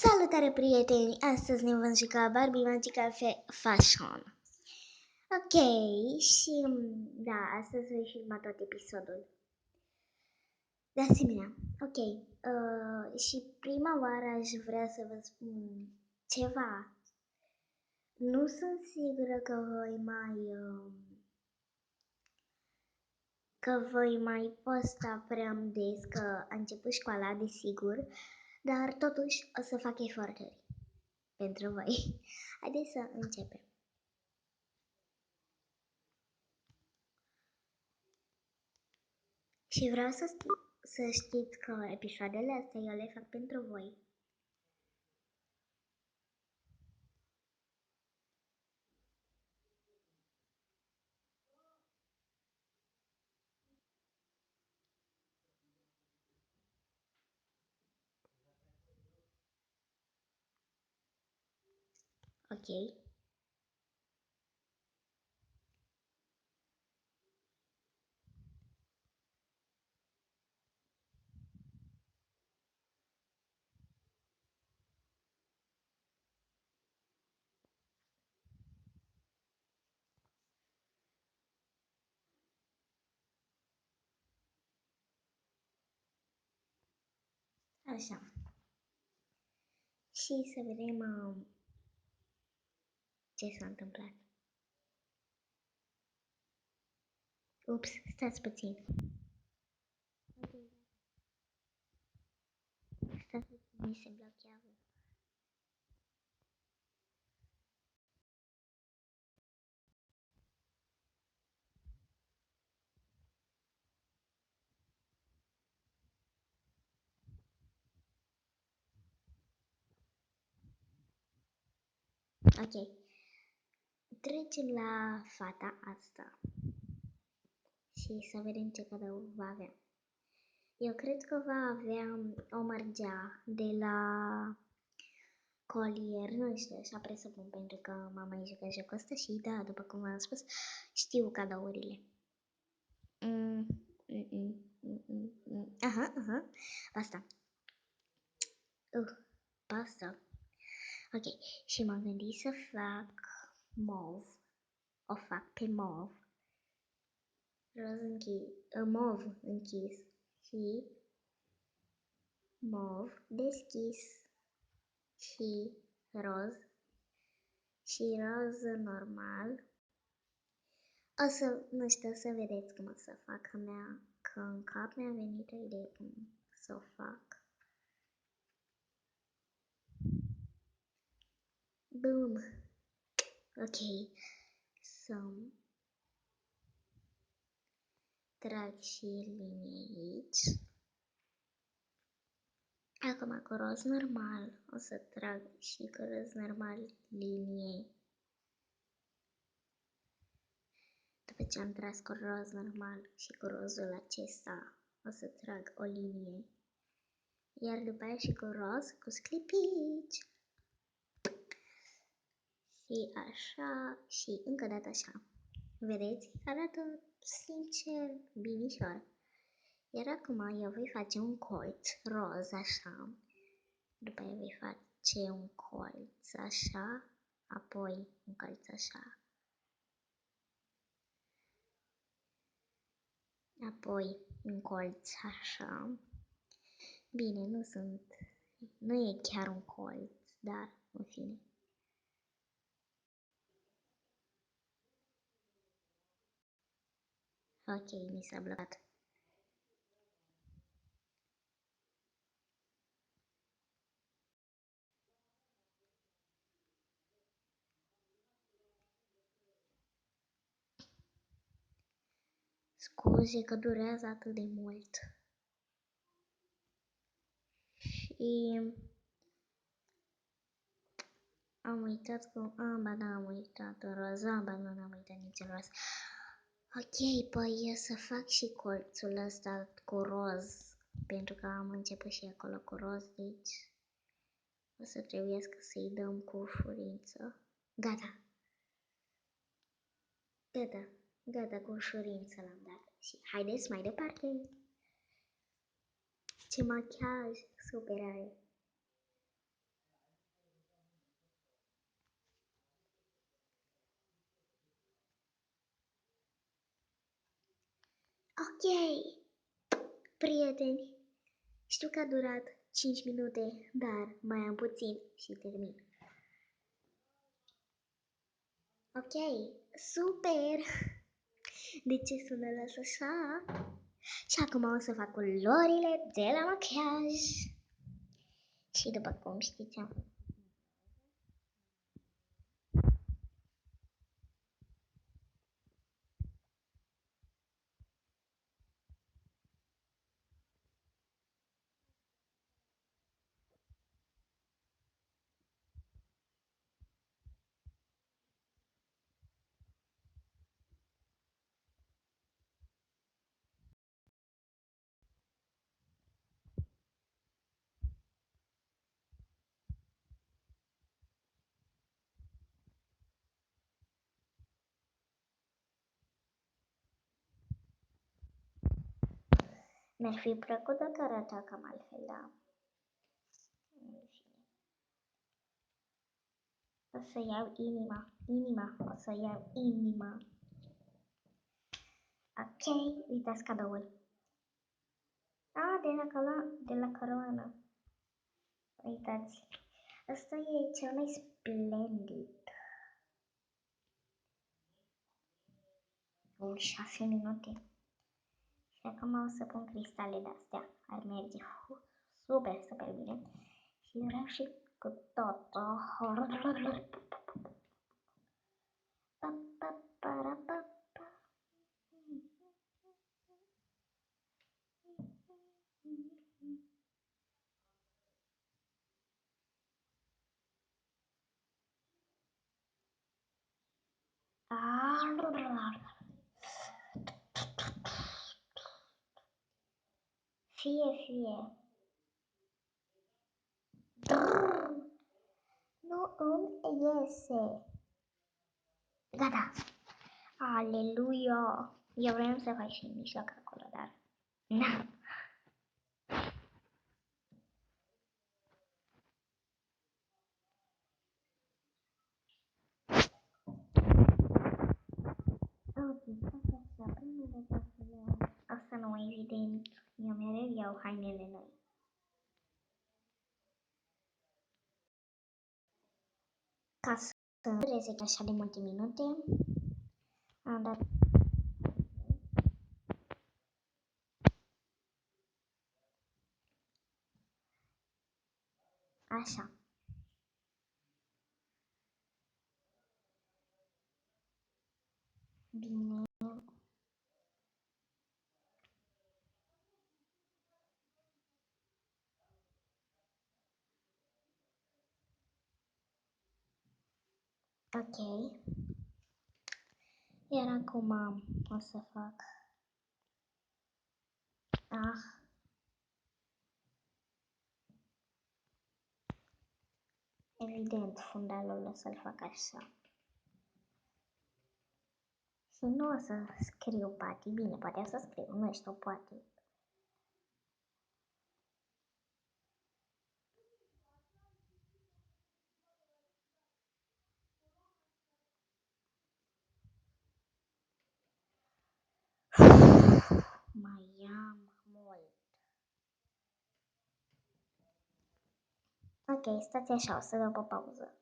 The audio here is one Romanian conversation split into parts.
Salutare prieteni! Astăzi ne vom juca Barbie Magical Fashion. Ok, și da, astăzi voi filma tot episodul. De asemenea, ok, și prima oară aș vrea să vă spun ceva. Nu sunt sigură că voi mai posta prea des, că a început școala, desigur, dar totuși o să fac eforturi pentru voi. Haideți să începem. Și vreau să știți că episoadele astea eu le fac pentru voi. Ok? Așa. Și să vedem ce s-a întâmplat. Ups, stați puțin. Stați puțin, mi se blochează. Ok. Trecem la fata asta. Și să vedem ce cadou va avea. Eu cred că va avea o mărgea de la colier, nu știu, așa presupun, pentru că m-am mai jucat jocul ăsta și da, după cum v-am spus, știu cadourile. Aha, basta. Basta. Ok, și m-am gândit să fac mov. O fac pe mov. Roz închis, mov închis și mov deschis și roz normal. O să, nu știu, să vedeți cum o să fac, că în cap mi-a venit o idee cum să o fac. Boom! Ok, să trag și linie aici. Acum cu roz normal o să trag și cu roz normal linie. După ce am tras cu roz normal și cu rozul acesta o să trag o linie. Iar după aia și cu roz cu sclipici. Și așa și încă o dată așa. Vedeți? Arată sincer binișor. Iar acum eu voi face un colț roz așa. După aia voi face un colț așa. Apoi un colț așa. Apoi un colț așa. Bine, nu e chiar un colț, dar în fine. Ok, mi s-a blocat. Scuze că durează atât de mult. Și am uitat cum... ba da, am uitat în roz. Ba nu, n-am uitat nici în roz. Ok, păi eu să fac și colțul ăsta cu roz. Pentru că am început și acolo cu roz, deci o să trebuiască să-i dăm cu ușurință. Gata. Gata, cu ușurință l-am dat. Și haideți mai departe. Ce machiaj super are. Ok, prieteni, știu că a durat 5 minute, dar mai am puțin și termin. Ok, super! De ce sună așa? Și acum o să fac culorile de la machiaj. Și după cum știți, am mi-ar fi plăcut dacă arăta cam altfel, da. O să iau inima, o să iau inima. Ok, uitați cadoul. De la coroană. Uitați, ăsta e cel mai splendid. 6 minute. Și acum o să pun cristale de-astea. Ar merge super bine. Și vreau și cu totul. Fie. Nu îmi iese. Gata. Aleluia. Eu vreau să fac și în mijloc acolo, dar... Na. Ok, asta primele casele. Asta nu e evident. Eu mereu iau hainele noi. Ca să dureze așa de multe minute, am dat așa. Bine. Ok. Iar acum o să fac... Evident, fundalul o să-l fac așa. Și nu o să scriu Pati. Bine, poate o să scriu, nu știu, poate. Mai am mult. Ok, stați așa, o să dau pe pauză.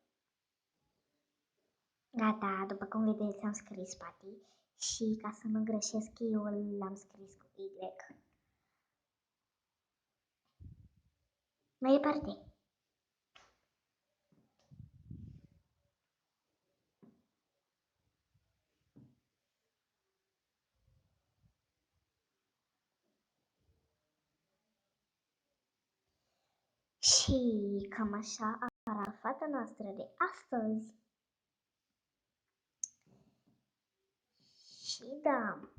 Gata, după cum vedeți am scris Pati și ca să nu greșesc eu l-am scris cu Y. Mai departe. Și cam așa arată fata noastră de astăzi. Și da,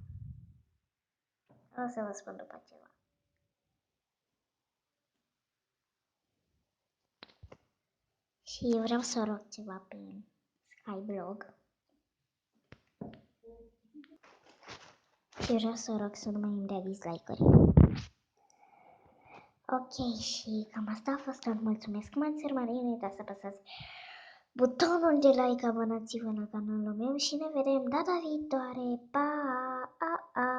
o să vă spun după ceva. Și vreau să rog ceva pe Skyblog. Și vreau să rog să nu mai îmi dea dislike-uri. Ok, și cam asta a fost tot. Mulțumesc că m-ați urmărit, nu uitați să apăsați butonul de like, abonați-vă la canalul meu și ne vedem data viitoare. Pa!